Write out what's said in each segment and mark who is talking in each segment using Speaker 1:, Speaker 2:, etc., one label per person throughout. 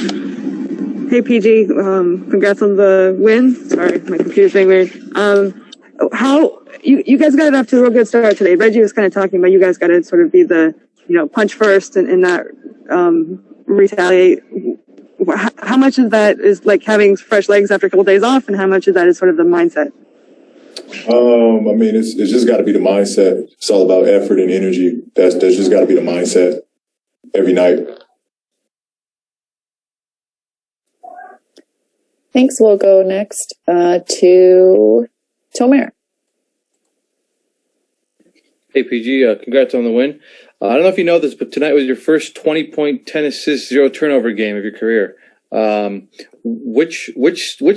Speaker 1: Hey, PG. Congrats on the win. Sorry, my computer's being weird. How you guys got it off to a real good start today. Reggie was kind of talking about you guys got to sort of be the, punch first and not retaliate. How much of that is like having fresh legs after a couple days off, and how much of that is sort of the mindset?
Speaker 2: I mean, it's just got to be the mindset. It's all about effort and energy. That's just got to be the mindset every night.
Speaker 3: Thanks. We'll go next to Tomer.
Speaker 4: Hey, PG, congrats on the win. I don't know if you know this, but tonight was your first 20-point, 10 assists, 0 turnover game of your career. Which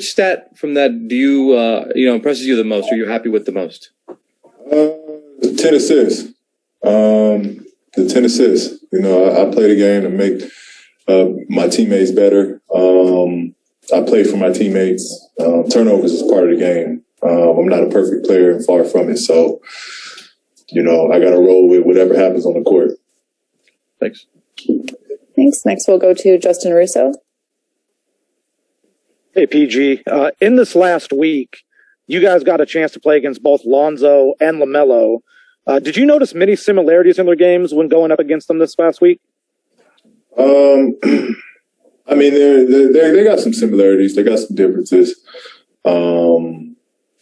Speaker 4: stat from that do you impresses you the most? Or are you happy with the most?
Speaker 2: 10 assists. The 10 assists. I play the game to make my teammates better. I play for my teammates. Turnovers is part of the game. I'm not a perfect player and far from it. So, I got to roll with whatever happens on the court.
Speaker 4: Thanks.
Speaker 3: Next, we'll go to Justin Russo.
Speaker 5: Hey, PG. In this last week, you guys got a chance to play against both Lonzo and Lamelo. Did you notice many similarities in their games when going up against them this past week?
Speaker 2: I mean, they got some similarities. They got some differences.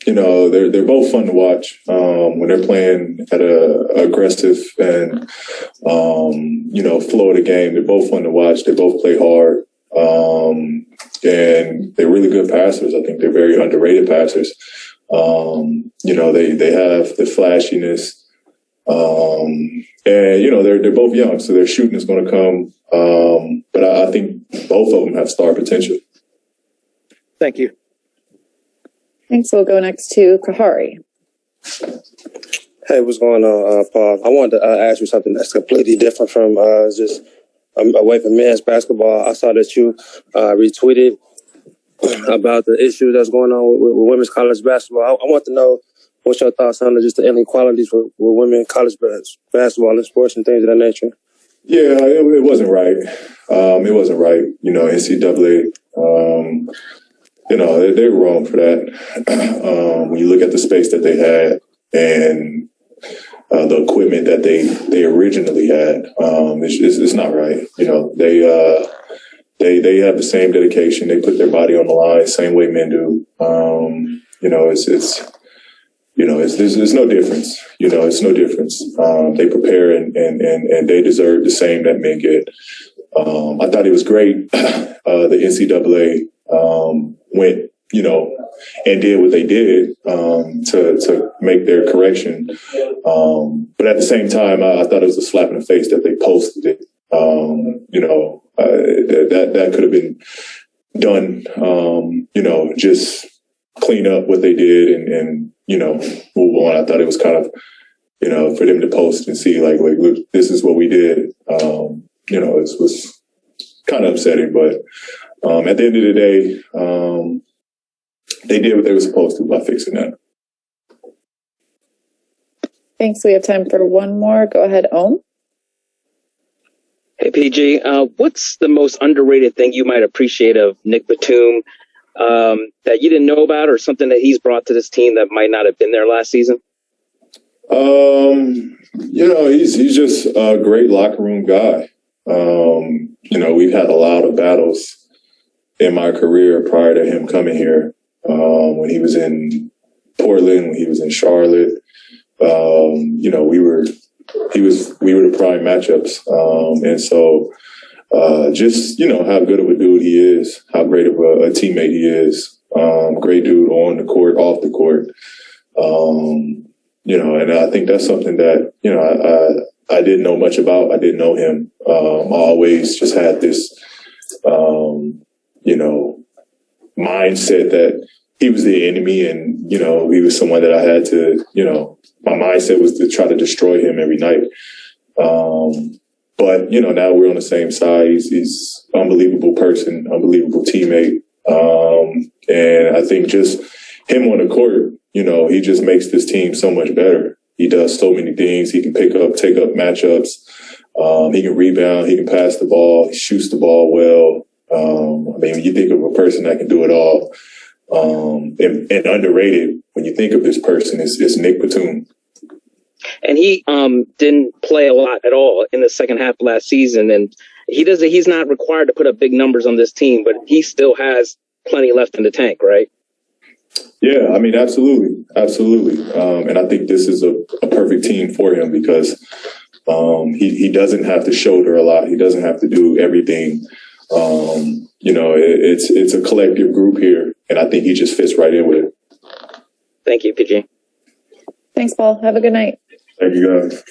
Speaker 2: They're both fun to watch when they're playing at a aggressive and flow of the game. They're both fun to watch. They both play hard, and they're really good passers. I think they're very underrated passers. They have the flashiness, and they're both young, so their shooting is going to come. But I think both of them have star potential.
Speaker 5: Thank you.
Speaker 6: Thanks. We'll go next to Kahari.
Speaker 7: Hey, what's going on, Paul? I wanted to ask you something that's completely different from just away from men's basketball. I saw that you retweeted about the issue that's going on with women's college basketball. I want to know what's your thoughts on just the inequalities with women college basketball and sports and things of that nature.
Speaker 2: Yeah, it wasn't right. It wasn't right. NCAA, they were wrong for that. When you look at the space that they had and the equipment that they originally had, it's not right. They have the same dedication. They put their body on the line, same way men do. There's no difference. It's no difference. They prepare and they deserve the same that men get. I thought it was great. The NCAA went, and did what they did to make their correction. But at the same time, I thought it was a slap in the face that they posted it. That could have been done. Just clean up what they did and move on. I thought it was kind of, for them to post and see like look, this is what we did. It was kind of upsetting, but at the end of the day, they did what they were supposed to by fixing that.
Speaker 6: Thanks. We have time for one more. Go ahead, Ohm.
Speaker 8: Hey, PG, what's the most underrated thing you might appreciate of Nick Batum that you didn't know about, or something that he's brought to this team that might not have been there last season? He's just a great locker room guy. We've had a lot of battles in my career prior to him coming here. When he was in Portland, when he was in Charlotte, we were the prime matchups. And so, just, how good of a dude he is, how great of a teammate he is. Great dude on the court, off the court. And I think that's something that, I didn't know much about. I didn't know him. I always just had this, mindset that he was the enemy and, he was someone that I had to, my mindset was to try to destroy him every night. But, now we're on the same side. He's an unbelievable person, unbelievable teammate. And I think just him on the court, he just makes this team so much better. He does so many things. He can take up matchups. He can rebound. He can pass the ball. He shoots the ball well.
Speaker 2: I mean, when you think of a person that can do it all, and underrated, when you think of this person, it's Nick Batum.
Speaker 9: And he didn't play a lot at all in the second half of last season. And he's not required to put up big numbers on this team, but he still has plenty left in the tank, right?
Speaker 2: Yeah, I mean, absolutely. Absolutely. And I think this is a perfect team for him because he doesn't have to shoulder a lot. He doesn't have to do everything. It's a collective group here, and I think he just fits right in with it.
Speaker 9: Thank you, PG.
Speaker 3: Thanks, Paul. Have a good night.
Speaker 2: Thank you, guys.